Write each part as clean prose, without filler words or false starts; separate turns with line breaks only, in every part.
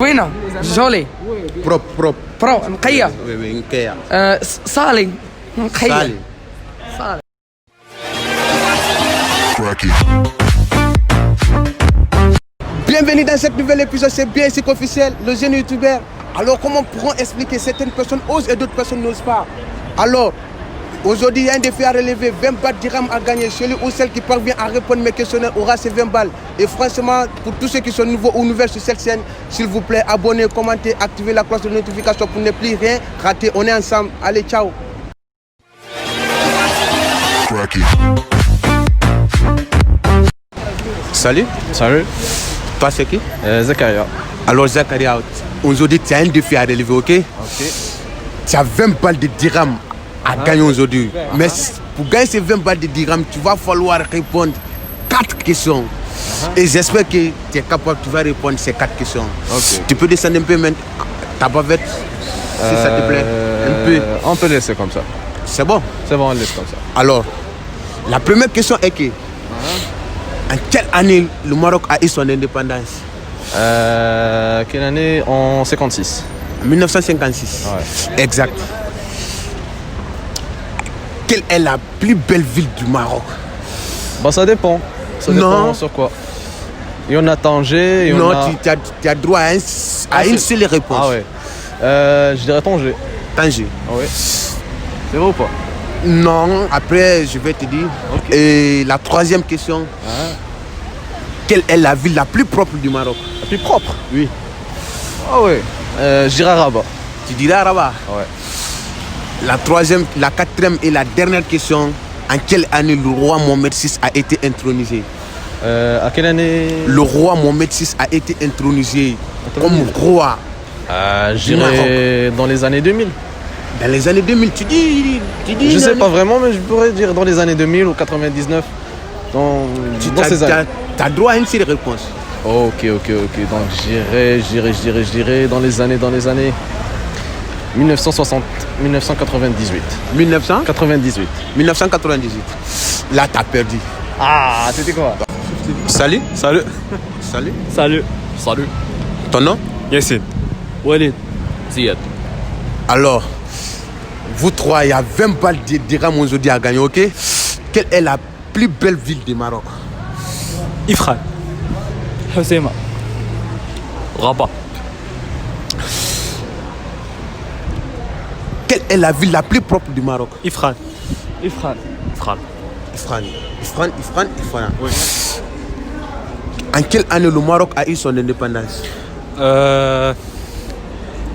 زوينة جولي
بروب
برو نقية
وي نكيا
صالي نقية
صالي
صالي.
Bienvenue dans cet nouvel épisode, c'est bien ici qu'officiel, le jeune youtubeur. Alors comment pourront expliquer certaines personnes osent et d'autres personnes n'osent pas. Alors, aujourd'hui il y a un défi à relever, 20 balles dirhams à gagner. Celui ou celle qui parvient à répondre mes questionnaires aura ces 20 balles. Et franchement, pour tous ceux qui sont nouveaux ou nouvelles sur cette chaîne, s'il vous plaît, abonnez, commentez, activez la cloche de notification pour ne plus rien rater. On est ensemble, allez ciao. Salut.
Salut,
Toi c'est qui?
Zakaria.
Alors Zakaria, aujourd'hui tu as un défi à relever, ok?
Ok.
Tu as 20 balles de dirhams à gagner aujourd'hui. Mais pour gagner ces 20 balles de dirhams, tu vas falloir répondre 4 questions. Et j'espère que tu es capable, tu vas répondre ces 4 questions.
Ok.
Tu peux descendre un peu maintenant, ta bavette, si ça te plaît. Un peu.
On peut laisser comme ça.
C'est bon?
C'est bon, on laisse comme ça.
Alors, la première question est que, en quelle année le Maroc a eu son indépendance?
Quelle année? En 56.
En 1956.
Ouais.
Exact. Quelle est la plus belle ville du Maroc?
Bah ça dépend. Ça
Non.
dépend sur quoi. Il y en a Tanger, il y en
Non,
a...
tu as droit à, une seule réponse.
Ah ouais. Je dirais Tanger.
Tanger.
Ah ouais. C'est vrai ou pas?
Non, après je vais te dire.
Ok.
Et la troisième question. Quelle est la ville la plus propre du Maroc?
La plus propre?
Oui.
Ah ouais. Je dirais Rabat.
Tu dirais Rabat.
Ouais.
La troisième, la quatrième et la dernière question. En quelle année le roi Mohamed VI a été intronisé?
À quelle année?
Le roi Mohamed VI a été intronisé comme roi.
Je dirais dans les années 2000.
Dans les années 2000, tu dis
Je sais pas vraiment, mais je pourrais dire dans les années 2000 ou 99. Dans ces années.
Tu as droit à une seule réponse.
Ok. Donc je dirais dans les années 1960, 1998.
1900?
98.
1998. Là, tu as perdu.
Ah, c'était quoi?
Salut.
Salut.
Salut.
Salut. Salut.
Ton nom?
Yassine. Walid. Ziyad.
Alors, vous trois, il y a 20 balles de dirhams aujourd'hui à gagner, ok? Quelle est la plus belle ville du Maroc?
Ifrane. Hoceima. Rabat.
Quelle est la ville la plus propre du Maroc?
Ifrane.
إفخار
Ifrane. Oui. En quelle année le Maroc a eu son indépendance?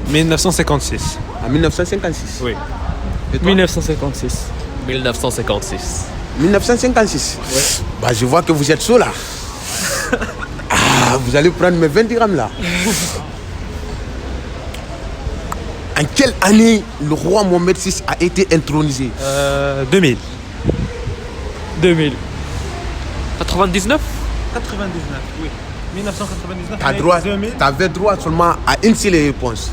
1956.
En 1956.
Oui.
Et toi?
1956
1956.
1956.
Oui.
Bah, je vois que vous êtes chaud là. Vous allez prendre mes 20 dirhams là. En quelle année le roi Mohamed VI a été intronisé?
2000.
2000
99.
99, oui. 1999.
Tu avais droit seulement à une seule réponse.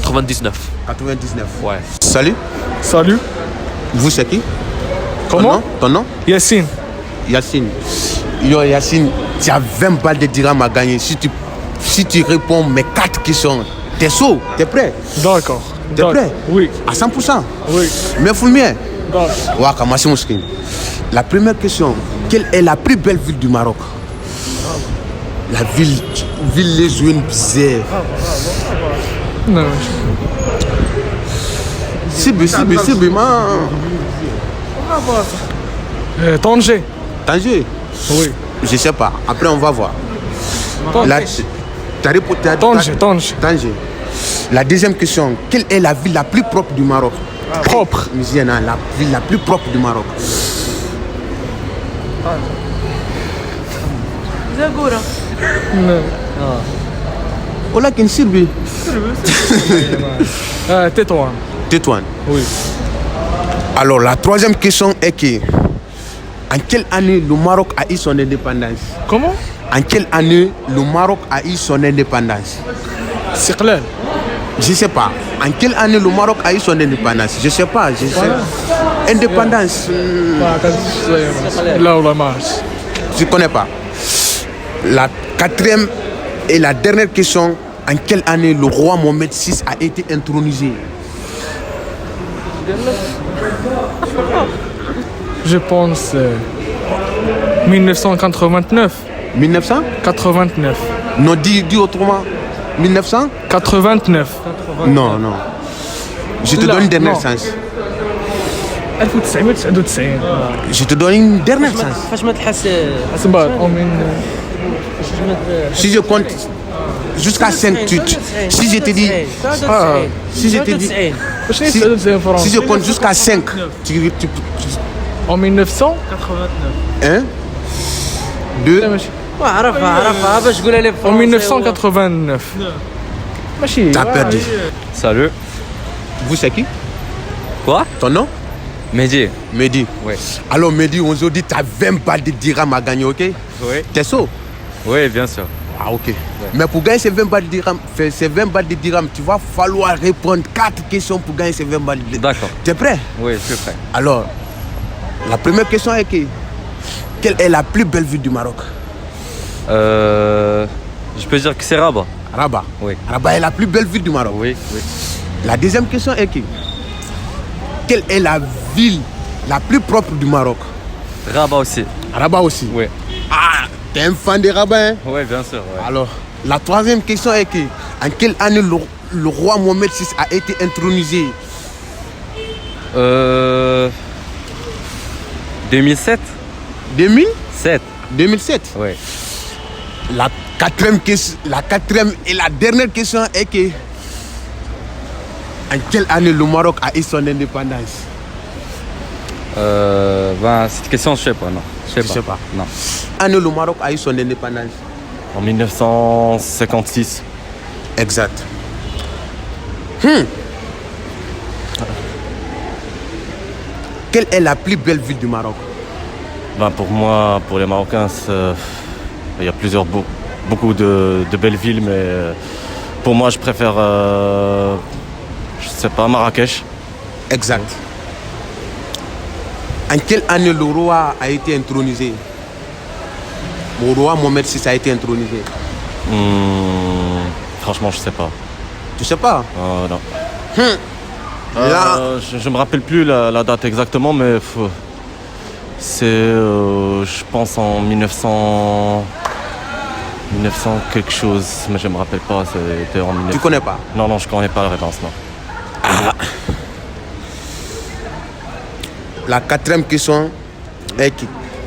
99.
99.
Ouais.
Salut.
Salut.
Vous c'est qui?
Comment?
Ton nom?
Yassine.
Yacine. Yo Yacine, tu as 20 balles de dirhams à gagner. Si tu réponds mes 4 questions, t'es chaud, t'es prêt?
D'accord.
T'es prêt?
Oui.
À 100%?
Oui.
Mais Foulmien.
D'accord.
Waka, Massi Mouskine. La première question, quelle est la plus belle ville du Maroc? La ville les Jouines bizarre.
Non.
Sibi, man.
Tanger.
Tanger?
Oui.
Je sais pas. Après, on va voir. Là, Tanger. La deuxième question, quelle est la ville la plus propre du Maroc?
Propre.
Mouziana, la ville la plus propre du Maroc.
Zagora.
Ola kin Sirbi.
Tétouan.
Tétouan.
Oui.
Alors, la troisième question est que, en quelle année le Maroc a eu son indépendance?
Comment?
En quelle année le Maroc a eu son indépendance?
Siqlal.
Je sais pas. En quelle année le Maroc a eu son indépendance? Je sais pas. Indépendance.
Là où la
Je connais pas. La quatrième et la dernière question, En quelle année le roi Mohamed VI a été intronisé?
Je pense 1989.
1900?
89.
Non, dis autrement. 1900?
89.
Non, non. Je te
Là,
donne une dernière
non.
chance.
1999.
Je te donne une dernière chance.
فاش ما تحس
صبر أو من
Si je compte jusqu'à 5, si je te dis, si je te dis,
واش نيت 99 فرنسا
si je compte jusqu'à 5,
en 1900
1,
لا
2,
ماشي
عرفها باش تقولها لي
en 1989 ماشي
t'as perdu.
Salut.
Vous c'est qui?
Quoi?
Ton nom?
Mehdi.
Mehdi.
Ouais.
Alors Mehdi, aujourd'hui, tu as 20 balles de dirham à gagner, ok?
Oui.
T'es chaud?
Oui, bien sûr.
Ah, ok. Mais pour gagner ces 20 balles de dirham, tu vas falloir répondre 4 questions pour gagner ces 20 balles de dirham.
D'accord.
Tu es prêt?
Oui, je suis prêt.
Alors, la première question est quelle est la plus belle ville du Maroc?
Je peux dire que c'est Rabat.
Rabat.
Oui.
Rabat est la plus belle ville du Maroc.
Oui, oui.
La deuxième question est quelle est la ville la plus propre du Maroc?
Rabat aussi.
Rabat aussi.
Oui.
Ah, t'es un fan de Rabat, hein?
Oui, bien sûr. Ouais.
Alors, la troisième question est en quelle année le roi Mohamed VI a été intronisé?
2007.
2007. 2007.
Oui.
La quatrième et la dernière question est en quelle année le Maroc a eu son indépendance?
Cette question, je sais pas, non. Je sais pas. Non.
Année le Maroc a eu son indépendance?
En 1956.
Exact. Quelle est la plus belle ville du Maroc?
Pour moi, pour les Marocains, il y a beaucoup de belles villes, mais pour moi, je préfère, je sais pas, Marrakech.
Exact. En quelle année le roi a été intronisé? Le roi Mohamed VI a été intronisé.
Franchement, je sais pas.
Tu sais pas?
Non.
Là,
Je me rappelle plus la date exactement, mais c'est, je pense, en 1900 quelque chose, mais je me rappelle pas. C'était en 1900.
tu connais pas?
Non, je connais pas la réponse, non.
La quatrième question est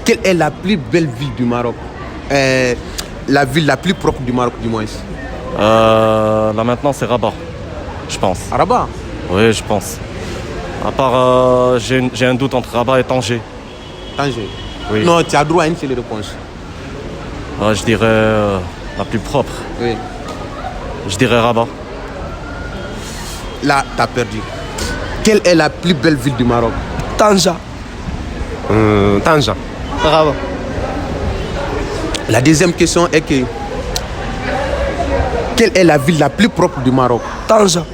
quelle est la plus belle ville du Maroc? La ville la plus propre du Maroc, du moins.
Là maintenant, c'est Rabat, je pense.
Rabat.
Oui, je pense. À part, j'ai un doute entre Rabat et Tanger.
Tanger.
Oui.
Non, tu as droit à une seule réponse.
Je dirais la plus propre.
Oui.
Je dirais Rabat.
Là, tu as perdu. Quelle est la plus belle ville du Maroc?
طنجة.
Tanja.
Rabat.
La deuxième question est quelle est la ville la plus propre du Maroc?
طنجة.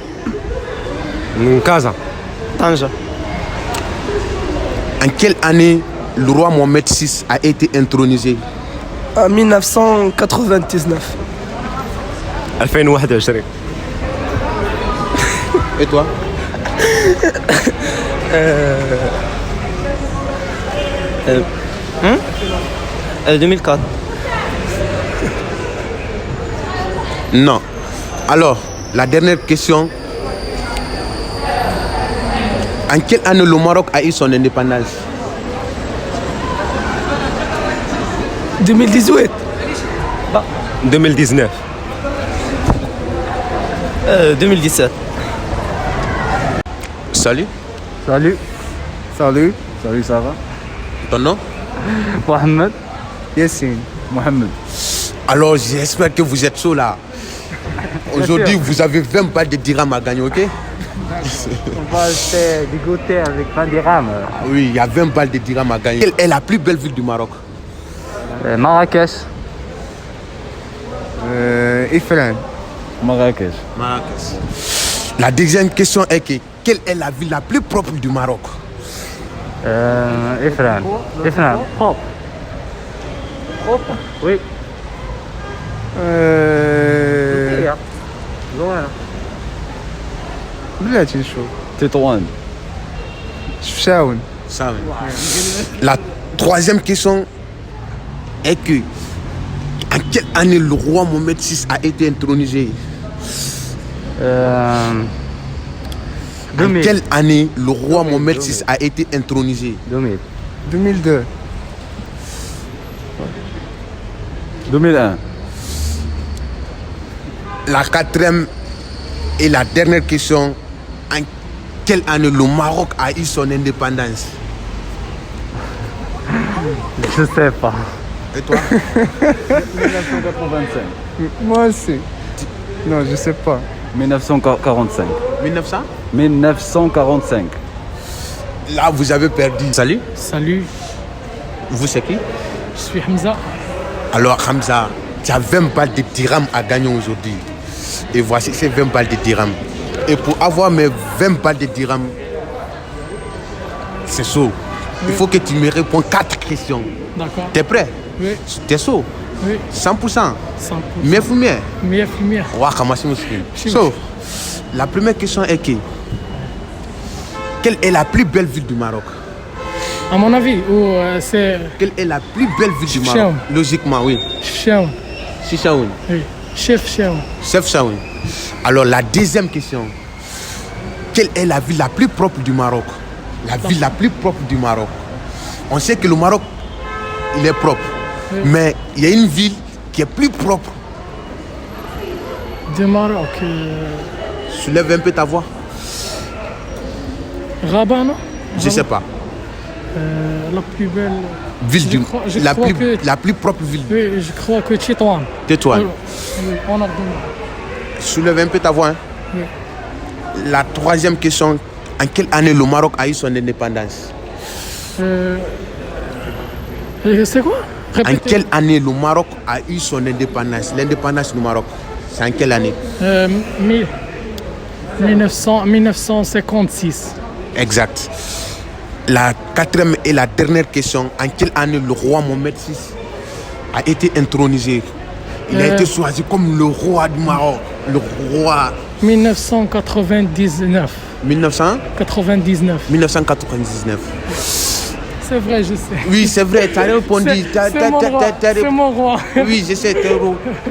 Casa.
طنجة.
En quelle année le roi Mohamed VI a été intronisé?
En 1999.
2021.
Et toi?
2004.
Non. Alors, la dernière question. En quelle année le Maroc a eu son indépendance?
2018.
2019.
2017.
Salut.
Salut. Salut. Salut, ça va?
Ton nom?
Mohamed. Yassine. Mohamed.
Alors, j'espère que vous êtes chaud là. Aujourd'hui, vous avez 20 balles de dirham à gagner, ok?
On va acheter des goûters avec 20 dirhams.
Oui, il y a 20 balles de dirham à gagner. Quelle est la plus belle ville du Maroc?
Marrakech. Ifrane. Marrakech.
Marrakech. La deuxième question est quelle est la ville la plus propre du Maroc?
Ifrane. Ifrane. Propre. Propre? Oui.
بلاتي نشوف
تطوان.
شفشاون.
Ça, oui. La troisième question est que en quelle année le roi Mohamed VI a été intronisé? En
2000.
quelle année le roi Mohamed VI a été intronisé?
2000.
2002.
2001.
La quatrième et la dernière question, en quelle année le Maroc a eu son indépendance?
Je sais pas.
Et toi?
1985.
Moi aussi. Non, je sais pas.
1945.
1900?
1945.
Là, vous avez perdu. Salut.
Salut,
Vous, c'est qui?
je suis Hamza.
Alors, Hamza, tu as 20 balles de dirhams à gagner aujourd'hui. Et voici ces 20 balles de dirhams. Et pour avoir mes 20 balles de dirhams, c'est chaud. Il faut que tu me répondes 4 questions.
D'accord.
T'es prêt?
Oui,
T'es chaud?
oui,
100%.
100%.
Mieux ou mieux?
Mieux, mieux.
Ouais, comment c'est possible?
Si,
So, la première question est que quelle est la plus belle ville du Maroc?
À mon avis, c'est
Quelle est la plus belle ville du Maroc?
Chefchaouen.
Logiquement, oui.
Chefchaouen.
Chefchaouen.
Oui, Chefchaouen.
Chefchaouen. Alors la deuxième question. Quelle est la ville la plus propre du Maroc? La ville la plus propre du Maroc. On sait que le Maroc, il est propre.
Oui.
Mais il y a une ville qui est plus propre.
Du Maroc.
Soulève un peu ta voix.
Rabat, non?
Je sais pas.
La plus belle.
Ville du
je
la
crois
plus
que-
la plus propre ville.
Oui, je crois que Tétouan.
Tais-toi.
Oui, on a donné.
Soulève un peu ta voix. Hein.
Oui.
La troisième question. En quelle année le Maroc a eu son indépendance?
C'est quoi?
En
Répétez.
quelle année le Maroc a eu son indépendance? L'indépendance du Maroc, c'est en quelle année?
1956.
Exact. La quatrième et la dernière question. En quelle année le roi Mohamed VI a été intronisé? Il a été choisi comme le roi du Maroc. Le roi
1999.
1999.
C'est vrai, je sais.
Oui, c'est vrai, tu as répondu.
C'est mon roi.
Oui, je sais,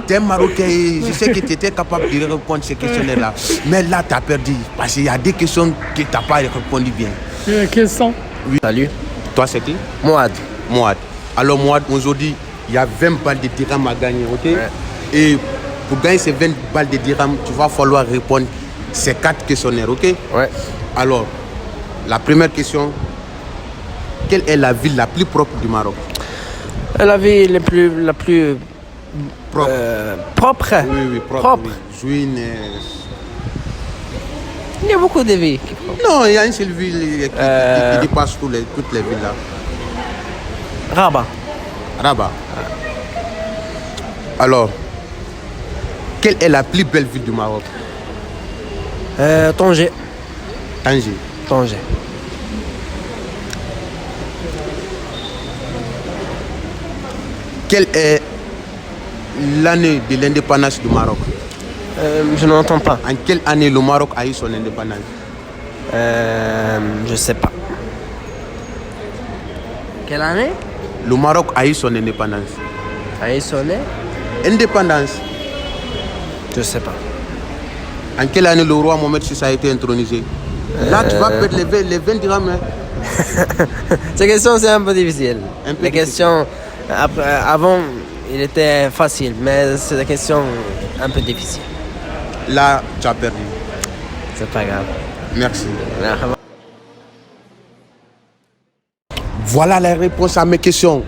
tu es Marocain. Je sais que tu étais capable de répondre à ces questions-là. Mais là, tu as perdu. Parce qu'il y a des questions que tu n'as pas répondu bien.
Quels sont?
Oui.
Salut.
Toi, c'est qui?
Moad.
Moad. Alors, Moad, aujourd'hui, il y a 20 balles de dirhams à gagner, ok?
Ouais.
Et pour gagner ces 20 balles de dirhams, tu vas falloir répondre ces 4 questionnaires, ok?
Ouais.
Alors, la première question, quelle est la ville la plus propre du Maroc?
La ville la plus
Propre.
propre.
Oui, oui, propre.
Propre.
Oui. Jouine.
Il y a beaucoup de villes.
Non, il y a une seule ville qui dépasse toutes les villes là.
Rabat.
Rabat. Alors, quelle est la plus belle ville du Maroc?
Tanger.
Tanger.
Tanger.
Quelle est l'année de l'indépendance du Maroc?
Je n'entends pas.
En quelle année le Maroc a eu son indépendance?
Je sais pas. Quelle année?
Le Maroc a eu son indépendance.
A eu sonné?
Indépendance.
Je sais pas.
En quelle année le roi Mohamed VI a été intronisé? Là, tu vas perdre les 20 dirhams. Hein.
Ces questions, c'est un peu difficile.
Un peu
Les
difficile.
questions, avant, il était facile, mais c'est des questions un peu difficiles.
Là, tu as perdu.
C'est pas grave.
Merci. Voilà la réponse à mes questions.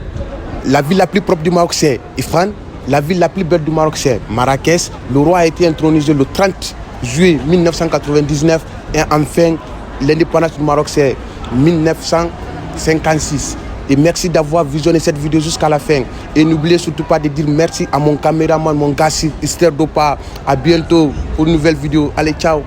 La ville la plus propre du Maroc, c'est Ifran. La ville la plus belle du Maroc, c'est Marrakech. Le roi a été intronisé le 30 juillet 1999. Et enfin, l'indépendance du Maroc, c'est 1956. Et merci d'avoir visionné cette vidéo jusqu'à la fin. Et n'oubliez surtout pas de dire merci à mon caméraman, mon gars, Esther Dopa. À bientôt pour une nouvelle vidéo. Allez, ciao.